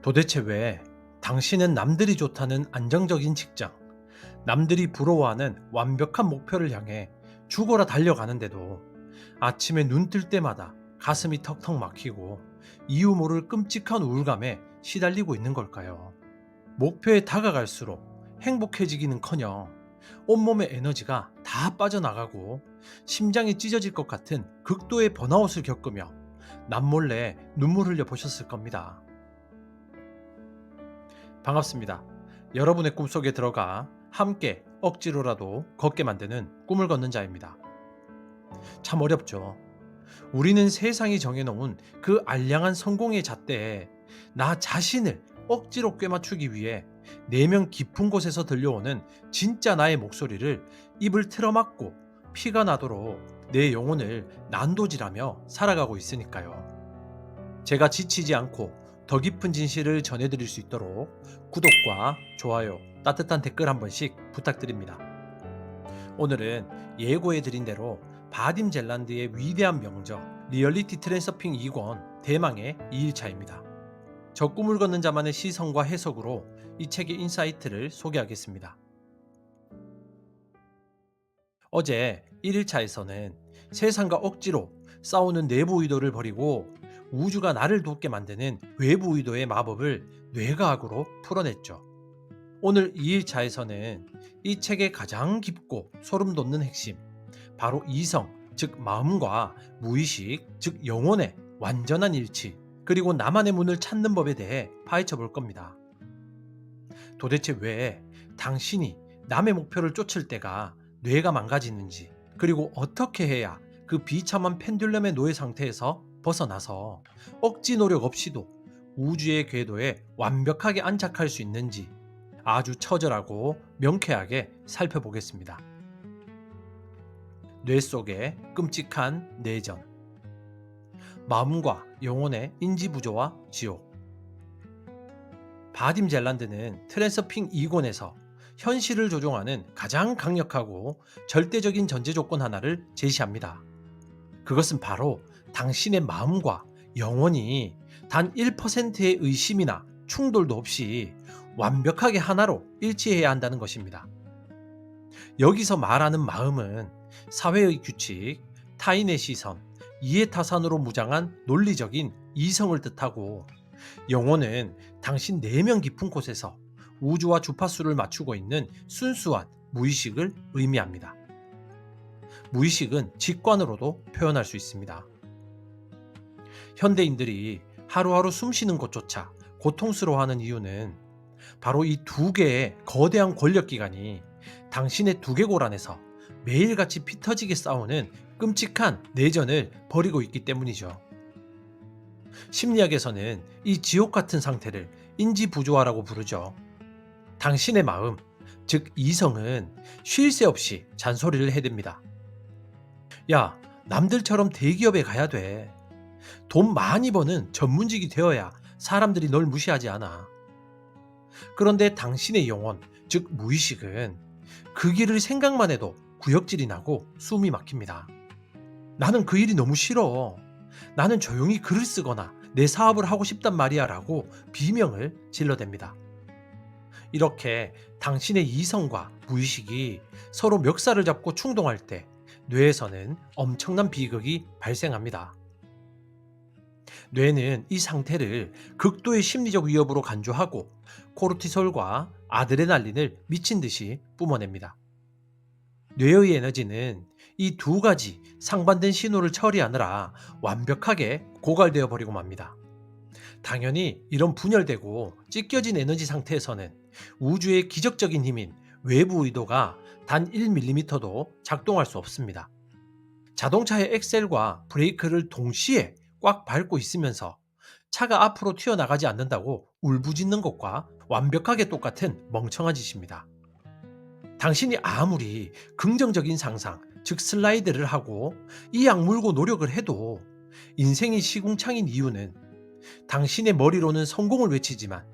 도대체 왜 당신은 남들이 좋다는 안정적인 직장, 남들이 부러워하는 완벽한 목표를 향해 죽어라 달려가는데도 아침에 눈 뜰 때마다 가슴이 턱턱 막히고 이유 모를 끔찍한 우울감에 시달리고 있는 걸까요? 목표에 다가갈수록 행복해지기는커녕 온몸의 에너지가 다 빠져나가고 심장이 찢어질 것 같은 극도의 번아웃을 겪으며 남몰래 눈물 흘려 보셨을 겁니다. 반갑습니다. 여러분의 꿈속에 들어가 함께 억지로라도 걷게 만드는 꿈을 걷는 자입니다. 참 어렵죠. 우리는 세상이 정해놓은 그 알량한 성공의 잣대에 나 자신을 억지로 꿰맞추기 위해 내면 깊은 곳에서 들려오는 진짜 나의 목소리를 입을 틀어막고 피가 나도록 내 영혼을 난도질하며 살아가고 있으니까요. 제가 지치지 않고 더 깊은 진실을 전해드릴 수 있도록 구독과 좋아요, 따뜻한 댓글 한 번씩 부탁드립니다. 오늘은 예고해드린 대로 바딤 젤란드의 위대한 명저 리얼리티 트랜서핑 2권 대망의 2일차입니다. 저 꿈을 걷는 자만의 시선과 해석으로 이 책의 인사이트를 소개하겠습니다. 어제 1일차에서는 세상과 억지로 싸우는 내부 의도를 버리고 우주가 나를 돕게 만드는 외부 의도의 마법을 뇌과학으로 풀어냈죠. 오늘 2일차에서는 이 책의 가장 깊고 소름 돋는 핵심, 바로 이성, 즉 마음과 무의식, 즉 영혼의 완전한 일치, 그리고 나만의 문을 찾는 법에 대해 파헤쳐 볼 겁니다. 도대체 왜 당신이 남의 목표를 쫓을 때가 뇌가 망가지는지, 그리고 어떻게 해야 그 비참한 펜듈럼의 노예 상태에서 벗어나서 억지 노력 없이도 우주의 궤도에 완벽하게 안착할 수 있는지 아주 처절하고 명쾌하게 살펴보겠습니다. 뇌 속의 끔찍한 내전, 마음과 영혼의 인지부조와 지옥. 바딤 젤란드는 트랜서핑 2권에서 현실을 조종하는 가장 강력하고 절대적인 전제 조건 하나를 제시합니다. 그것은 바로 당신의 마음과 영혼이 단 1%의 의심이나 충돌도 없이 완벽하게 하나로 일치해야 한다는 것입니다. 여기서 말하는 마음은 사회의 규칙, 타인의 시선, 이해타산으로 무장한 논리적인 이성을 뜻하고, 영혼은 당신 내면 깊은 곳에서 우주와 주파수를 맞추고 있는 순수한 무의식을 의미합니다. 무의식은 직관으로도 표현할 수 있습니다. 현대인들이 하루하루 숨쉬는 것조차 고통스러워하는 이유는 바로 이 두 개의 거대한 권력기관이 당신의 두개골 안에서 매일같이 피터지게 싸우는 끔찍한 내전을 벌이고 있기 때문이죠. 심리학에서는 이 지옥 같은 상태를 인지부조화라고 부르죠. 당신의 마음, 즉 이성은 쉴 새 없이 잔소리를 해댑니다. 야, 남들처럼 대기업에 가야 돼. 돈 많이 버는 전문직이 되어야 사람들이 널 무시하지 않아. 그런데 당신의 영혼, 즉 무의식은 그 길을 생각만 해도 구역질이 나고 숨이 막힙니다. 나는 그 일이 너무 싫어. 나는 조용히 글을 쓰거나 내 사업을 하고 싶단 말이야 라고 비명을 질러댑니다. 이렇게 당신의 이성과 무의식이 서로 멱살을 잡고 충동할 때 뇌에서는 엄청난 비극이 발생합니다. 뇌는 이 상태를 극도의 심리적 위협으로 간주하고 코르티솔과 아드레날린을 미친 듯이 뿜어냅니다. 뇌의 에너지는 이 두 가지 상반된 신호를 처리하느라 완벽하게 고갈되어 버리고 맙니다. 당연히 이런 분열되고 찢겨진 에너지 상태에서는 우주의 기적적인 힘인 외부 의도가 단 1mm도 작동할 수 없습니다. 자동차의 엑셀과 브레이크를 동시에 꽉 밟고 있으면서 차가 앞으로 튀어나가지 않는다고 울부짖는 것과 완벽하게 똑같은 멍청한 짓입니다. 당신이 아무리 긍정적인 상상, 즉 슬라이드를 하고 이 악물고 노력을 해도 인생이 시궁창인 이유는 당신의 머리로는 성공을 외치지만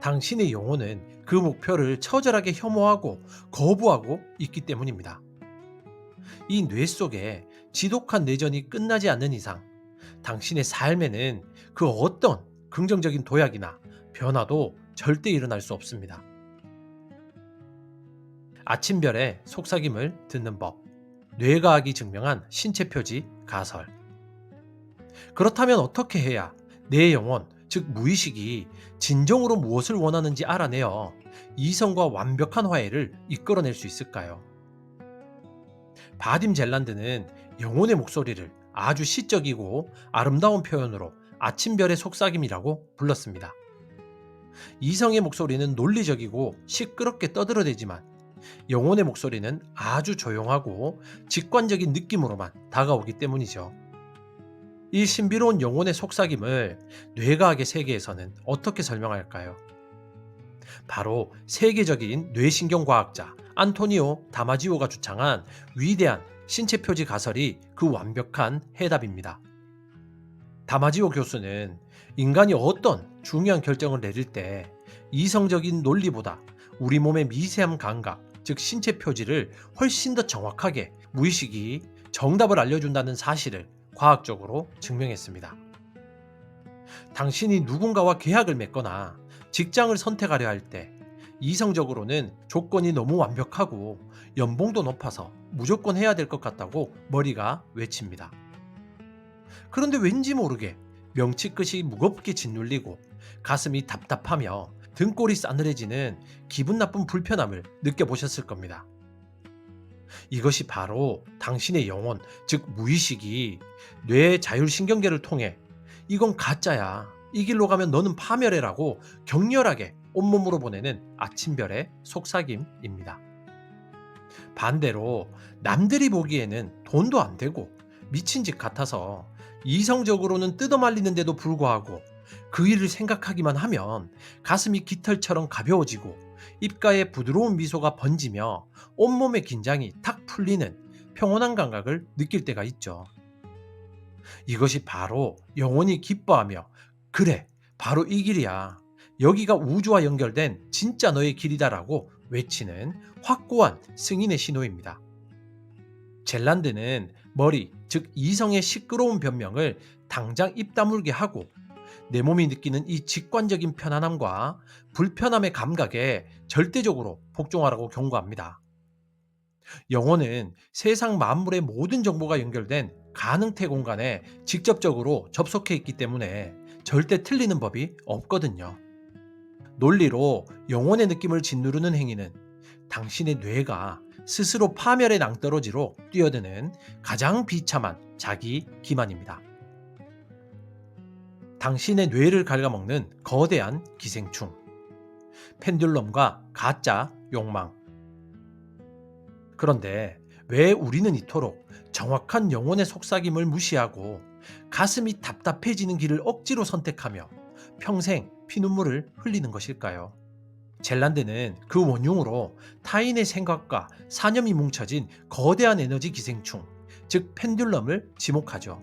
당신의 영혼은 그 목표를 처절하게 혐오하고 거부하고 있기 때문입니다. 이 뇌 속에 지독한 내전이 끝나지 않는 이상 당신의 삶에는 그 어떤 긍정적인 도약이나 변화도 절대 일어날 수 없습니다. 아침별의 속삭임을 듣는 법, 뇌과학이 증명한 신체 표지 가설. 그렇다면 어떻게 해야 내 영혼, 즉 무의식이 진정으로 무엇을 원하는지 알아내어 이성과 완벽한 화해를 이끌어낼 수 있을까요? 바딤 젤란드는 영혼의 목소리를 아주 시적이고 아름다운 표현으로 아침별의 속삭임이라고 불렀습니다. 이성의 목소리는 논리적이고 시끄럽게 떠들어대지만 영혼의 목소리는 아주 조용하고 직관적인 느낌으로만 다가오기 때문이죠. 이 신비로운 영혼의 속삭임을 뇌과학의 세계에서는 어떻게 설명할까요? 바로 세계적인 뇌신경과학자 안토니오 다마지오가 주창한 위대한 신체 표지 가설이 그 완벽한 해답입니다. 다마지오 교수는 인간이 어떤 중요한 결정을 내릴 때 이성적인 논리보다 우리 몸의 미세한 감각, 즉 신체 표지를 훨씬 더 정확하게 무의식이 정답을 알려준다는 사실을 과학적으로 증명했습니다. 당신이 누군가와 계약을 맺거나 직장을 선택하려 할 때 이성적으로는 조건이 너무 완벽하고 연봉도 높아서 무조건 해야 될 것 같다고 머리가 외칩니다. 그런데 왠지 모르게 명치 끝이 무겁게 짓눌리고 가슴이 답답하며 등골이 싸늘해지는 기분 나쁜 불편함을 느껴보셨을 겁니다. 이것이 바로 당신의 영혼, 즉 무의식이 뇌의 자율신경계를 통해 이건 가짜야, 이 길로 가면 너는 파멸해라고 격렬하게 온몸으로 보내는 아침별의 속삭임입니다. 반대로 남들이 보기에는 돈도 안 되고 미친 짓 같아서 이성적으로는 뜯어말리는데도 불구하고 그 일을 생각하기만 하면 가슴이 깃털처럼 가벼워지고 입가에 부드러운 미소가 번지며 온몸의 긴장이 탁 풀리는 평온한 감각을 느낄 때가 있죠. 이것이 바로 영혼이 기뻐하며 그래, 바로 이 길이야. 여기가 우주와 연결된 진짜 너의 길이다라고 외치는 확고한 승인의 신호입니다. 젤란드는 머리, 즉 이성의 시끄러운 변명을 당장 입 다물게 하고 내 몸이 느끼는 이 직관적인 편안함과 불편함의 감각에 절대적으로 복종하라고 경고합니다. 영혼은 세상 만물의 모든 정보가 연결된 가능태 공간에 직접적으로 접속해 있기 때문에 절대 틀리는 법이 없거든요. 논리로 영혼의 느낌을 짓누르는 행위는 당신의 뇌가 스스로 파멸의 낭떠러지로 뛰어드는 가장 비참한 자기 기만입니다. 당신의 뇌를 갉아먹는 거대한 기생충, 펜듈럼과 가짜 욕망. 그런데 왜 우리는 이토록 정확한 영혼의 속삭임을 무시하고 가슴이 답답해지는 길을 억지로 선택하며 평생 피눈물을 흘리는 것일까요? 젤란드는 그 원흉으로 타인의 생각과 사념이 뭉쳐진 거대한 에너지 기생충, 즉 펜듈럼을 지목하죠.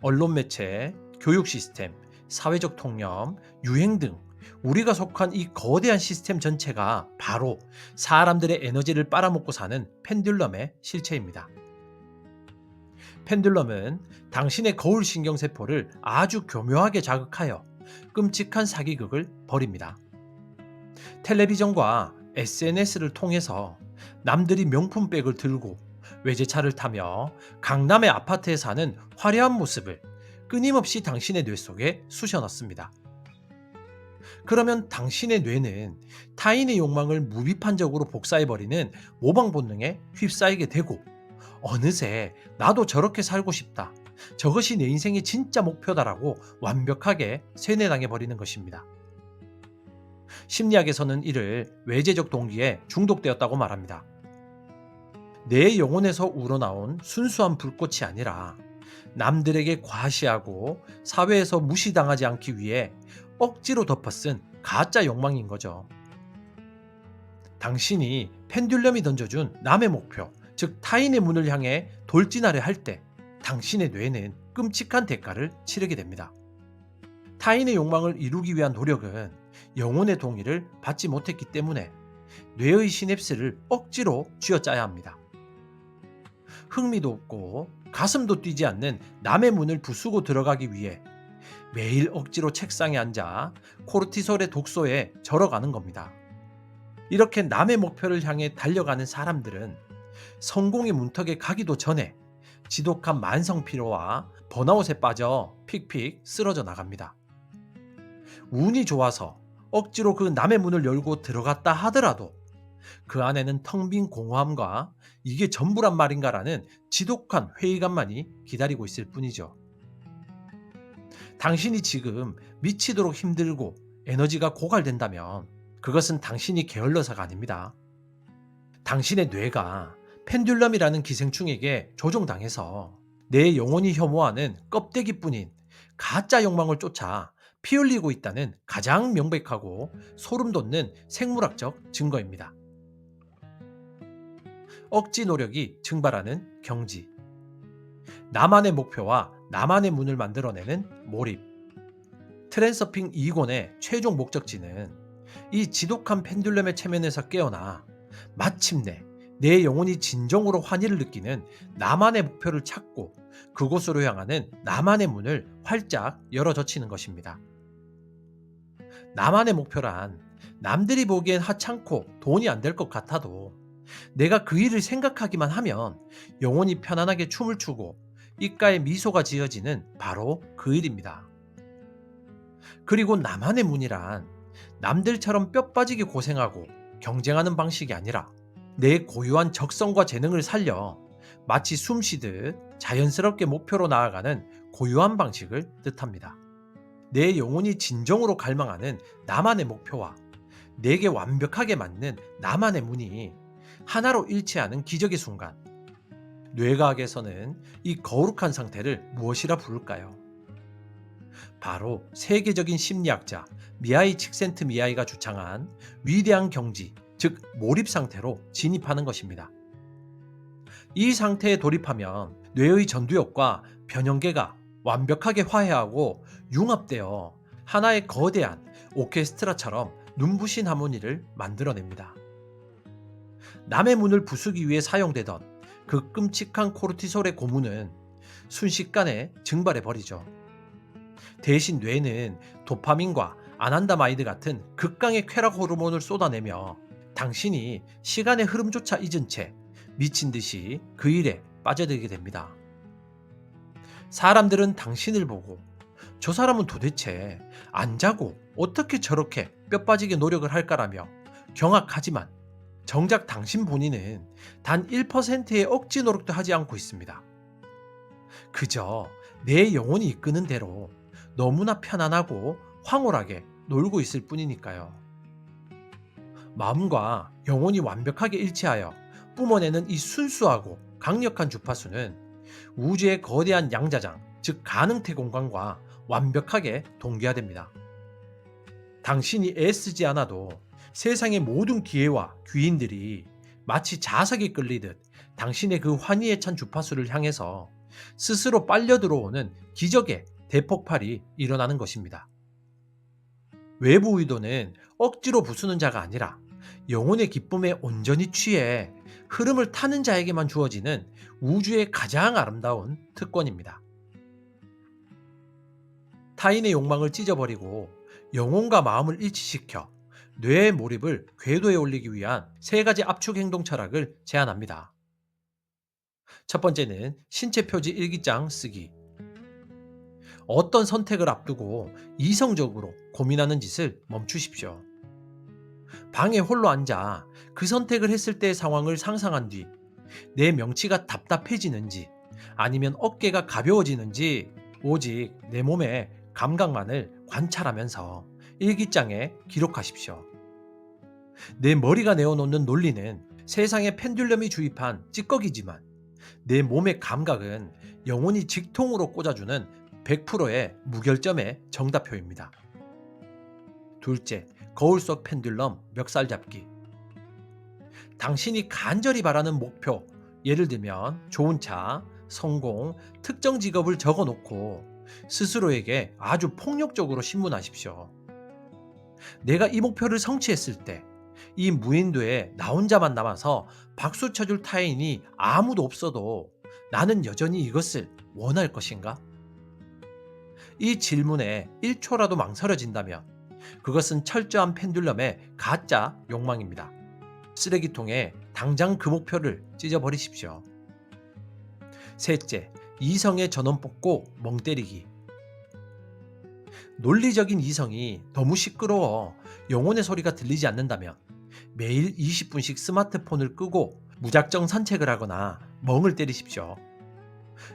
언론 매체, 교육 시스템, 사회적 통념, 유행 등 우리가 속한 이 거대한 시스템 전체가 바로 사람들의 에너지를 빨아먹고 사는 펜듈럼의 실체입니다. 펜듈럼은 당신의 거울 신경세포를 아주 교묘하게 자극하여 끔찍한 사기극을 벌입니다. 텔레비전과 SNS를 통해서 남들이 명품백을 들고 외제차를 타며 강남의 아파트에 사는 화려한 모습을 끊임없이 당신의 뇌 속에 쑤셔넣습니다. 그러면 당신의 뇌는 타인의 욕망을 무비판적으로 복사해버리는 모방 본능에 휩싸이게 되고 어느새 나도 저렇게 살고 싶다. 저것이 내 인생의 진짜 목표다라고 완벽하게 세뇌당해 버리는 것입니다. 심리학에서는 이를 외제적 동기에 중독되었다고 말합니다. 내 영혼에서 우러나온 순수한 불꽃이 아니라 남들에게 과시하고 사회에서 무시당하지 않기 위해 억지로 덮어쓴 가짜 욕망인 거죠. 당신이 펜듈럼이 던져준 남의 목표, 즉 타인의 문을 향해 돌진하려 할 때 당신의 뇌는 끔찍한 대가를 치르게 됩니다. 타인의 욕망을 이루기 위한 노력은 영혼의 동의를 받지 못했기 때문에 뇌의 시냅스를 억지로 쥐어짜야 합니다. 흥미도 없고 가슴도 뛰지 않는 남의 문을 부수고 들어가기 위해 매일 억지로 책상에 앉아 코르티솔의 독소에 절어가는 겁니다. 이렇게 남의 목표를 향해 달려가는 사람들은 성공의 문턱에 가기도 전에 지독한 만성 피로와 번아웃에 빠져 픽픽 쓰러져 나갑니다. 운이 좋아서 억지로 그 남의 문을 열고 들어갔다 하더라도 그 안에는 텅 빈 공허함과 이게 전부란 말인가라는 지독한 회의감만이 기다리고 있을 뿐이죠. 당신이 지금 미치도록 힘들고 에너지가 고갈된다면 그것은 당신이 게을러서가 아닙니다. 당신의 뇌가 펜듈럼이라는 기생충에게 조종당해서 내 영혼이 혐오하는 껍데기뿐인 가짜 욕망을 쫓아 피 흘리고 있다는 가장 명백하고 소름 돋는 생물학적 증거입니다. 억지 노력이 증발하는 경지. 나만의 목표와 나만의 문을 만들어내는 몰입. 트랜서핑 2권의 최종 목적지는 이 지독한 펜듈럼의 체면에서 깨어나 마침내 내 영혼이 진정으로 환희를 느끼는 나만의 목표를 찾고 그곳으로 향하는 나만의 문을 활짝 열어젖히는 것입니다. 나만의 목표란 남들이 보기엔 하찮고 돈이 안 될 것 같아도 내가 그 일을 생각하기만 하면 영혼이 편안하게 춤을 추고 입가에 미소가 지어지는 바로 그 일입니다. 그리고 나만의 문이란 남들처럼 뼈 빠지게 고생하고 경쟁하는 방식이 아니라 내 고유한 적성과 재능을 살려 마치 숨 쉬듯 자연스럽게 목표로 나아가는 고유한 방식을 뜻합니다. 내 영혼이 진정으로 갈망하는 나만의 목표와 내게 완벽하게 맞는 나만의 문이 하나로 일치하는 기적의 순간, 뇌과학에서는 이 거룩한 상태를 무엇이라 부를까요? 바로 세계적인 심리학자 미하이 칙센트미하이가 주창한 위대한 경지, 즉 몰입 상태로 진입하는 것입니다. 이 상태에 돌입하면 뇌의 전두엽과 변형계가 완벽하게 화해하고 융합되어 하나의 거대한 오케스트라처럼 눈부신 하모니를 만들어냅니다. 남의 문을 부수기 위해 사용되던 그 끔찍한 코르티솔의 고문은 순식간에 증발해버리죠. 대신 뇌는 도파민과 아난다마이드 같은 극강의 쾌락 호르몬을 쏟아내며 당신이 시간의 흐름조차 잊은 채 미친 듯이 그 일에 빠져들게 됩니다. 사람들은 당신을 보고 저 사람은 도대체 안 자고 어떻게 저렇게 뼈 빠지게 노력을 할까라며 경악하지만 정작 당신 본인은 단 1%의 억지 노력도 하지 않고 있습니다. 그저 내 영혼이 이끄는 대로 너무나 편안하고 황홀하게 놀고 있을 뿐이니까요. 마음과 영혼이 완벽하게 일치하여 뿜어내는 이 순수하고 강력한 주파수는 우주의 거대한 양자장, 즉 가능태 공간과 완벽하게 동기화됩니다. 당신이 애쓰지 않아도 세상의 모든 기회와 귀인들이 마치 자석이 끌리듯 당신의 그 환희에 찬 주파수를 향해서 스스로 빨려 들어오는 기적의 대폭발이 일어나는 것입니다. 외부 의도는 억지로 부수는 자가 아니라 영혼의 기쁨에 온전히 취해 흐름을 타는 자에게만 주어지는 우주의 가장 아름다운 특권입니다. 타인의 욕망을 찢어버리고 영혼과 마음을 일치시켜 뇌의 몰입을 궤도에 올리기 위한 세 가지 압축 행동 철학을 제안합니다. 첫 번째는 신체 표지 일기장 쓰기. 어떤 선택을 앞두고 이성적으로 고민하는 짓을 멈추십시오. 방에 홀로 앉아 그 선택을 했을 때의 상황을 상상한 뒤 내 명치가 답답해지는지 아니면 어깨가 가벼워지는지 오직 내 몸의 감각만을 관찰하면서 일기장에 기록하십시오. 내 머리가 내어놓는 논리는 세상의 펜듈럼이 주입한 찌꺼기지만 내 몸의 감각은 영혼이 직통으로 꽂아주는 100%의 무결점의 정답표입니다. 둘째, 거울 속 펜듈럼 멱살 잡기. 당신이 간절히 바라는 목표, 예를 들면 좋은 차, 성공, 특정 직업을 적어놓고 스스로에게 아주 폭력적으로 신문하십시오. 내가 이 목표를 성취했을 때 이 무인도에 나 혼자만 남아서 박수 쳐줄 타인이 아무도 없어도 나는 여전히 이것을 원할 것인가? 이 질문에 1초라도 망설여진다면 그것은 철저한 펜듈럼의 가짜 욕망입니다. 쓰레기통에 당장 그 목표를 찢어버리십시오. 셋째, 이성의 전원 뽑고 멍 때리기. 논리적인 이성이 너무 시끄러워 영혼의 소리가 들리지 않는다면 매일 20분씩 스마트폰을 끄고 무작정 산책을 하거나 멍을 때리십시오.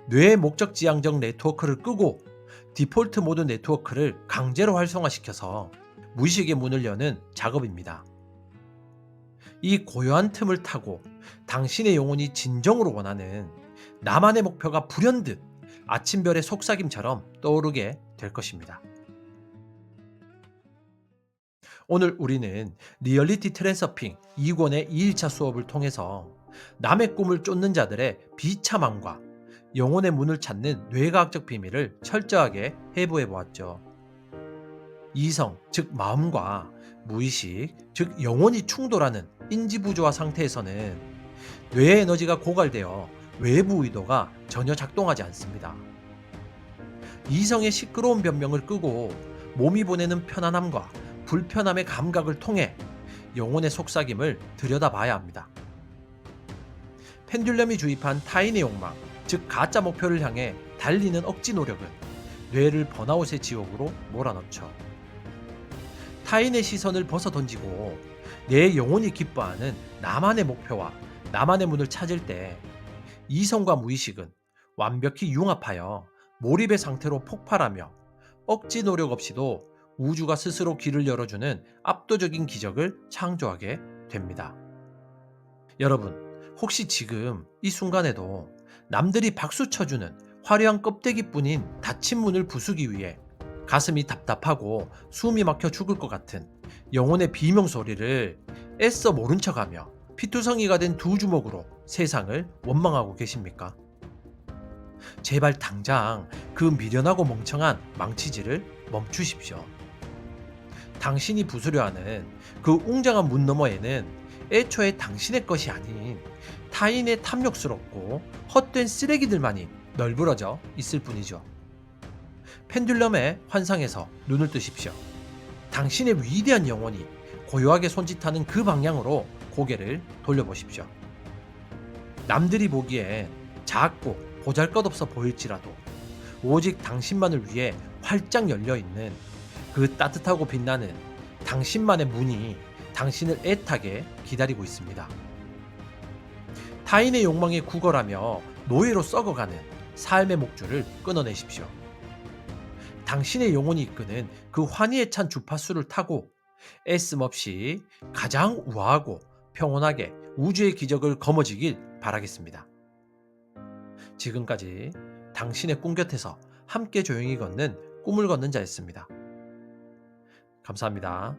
뇌의 목적 지향적 네트워크를 끄고 디폴트 모드 네트워크를 강제로 활성화시켜서 무의식의 문을 여는 작업입니다. 이 고요한 틈을 타고 당신의 영혼이 진정으로 원하는 나만의 목표가 불현듯 아침별의 속삭임처럼 떠오르게 될 것입니다. 오늘 우리는 리얼리티 트랜서핑 2권의 2일차 수업을 통해서 남의 꿈을 쫓는 자들의 비참함과 영혼의 문을 찾는 뇌과학적 비밀을 철저하게 해부해 보았죠. 이성, 즉 마음과 무의식, 즉 영혼이 충돌하는 인지부조화 상태에서는 뇌의 에너지가 고갈되어 외부 의도가 전혀 작동하지 않습니다. 이성의 시끄러운 변명을 끄고 몸이 보내는 편안함과 불편함의 감각을 통해 영혼의 속삭임을 들여다봐야 합니다. 펜듈럼이 주입한 타인의 욕망, 즉 가짜 목표를 향해 달리는 억지 노력은 뇌를 번아웃의 지옥으로 몰아넣죠. 타인의 시선을 벗어던지고 내 영혼이 기뻐하는 나만의 목표와 나만의 문을 찾을 때 이성과 무의식은 완벽히 융합하여 몰입의 상태로 폭발하며 억지 노력 없이도 우주가 스스로 길을 열어주는 압도적인 기적을 창조하게 됩니다. 여러분, 혹시 지금 이 순간에도 남들이 박수 쳐주는 화려한 껍데기뿐인 닫힌 문을 부수기 위해 가슴이 답답하고 숨이 막혀 죽을 것 같은 영혼의 비명 소리를 애써 모른 척하며 피투성이가 된 두 주먹으로 세상을 원망하고 계십니까? 제발 당장 그 미련하고 멍청한 망치질을 멈추십시오. 당신이 부수려 하는 그 웅장한 문 너머에는 애초에 당신의 것이 아닌 타인의 탐욕스럽고 헛된 쓰레기들만이 널브러져 있을 뿐이죠. 펜듈럼의 환상에서 눈을 뜨십시오. 당신의 위대한 영혼이 고요하게 손짓하는 그 방향으로 고개를 돌려보십시오. 남들이 보기엔 작고 보잘것없어 보일지라도 오직 당신만을 위해 활짝 열려있는 그 따뜻하고 빛나는 당신만의 문이 당신을 애타게 기다리고 있습니다. 타인의 욕망에 구걸하며 노예로 썩어가는 삶의 목줄을 끊어내십시오. 당신의 영혼이 이끄는 그 환희에 찬 주파수를 타고 애씀 없이 가장 우아하고 평온하게 우주의 기적을 거머쥐길 바라겠습니다. 지금까지 당신의 꿈 곁에서 함께 조용히 걷는 꿈을 걷는 자였습니다. 감사합니다.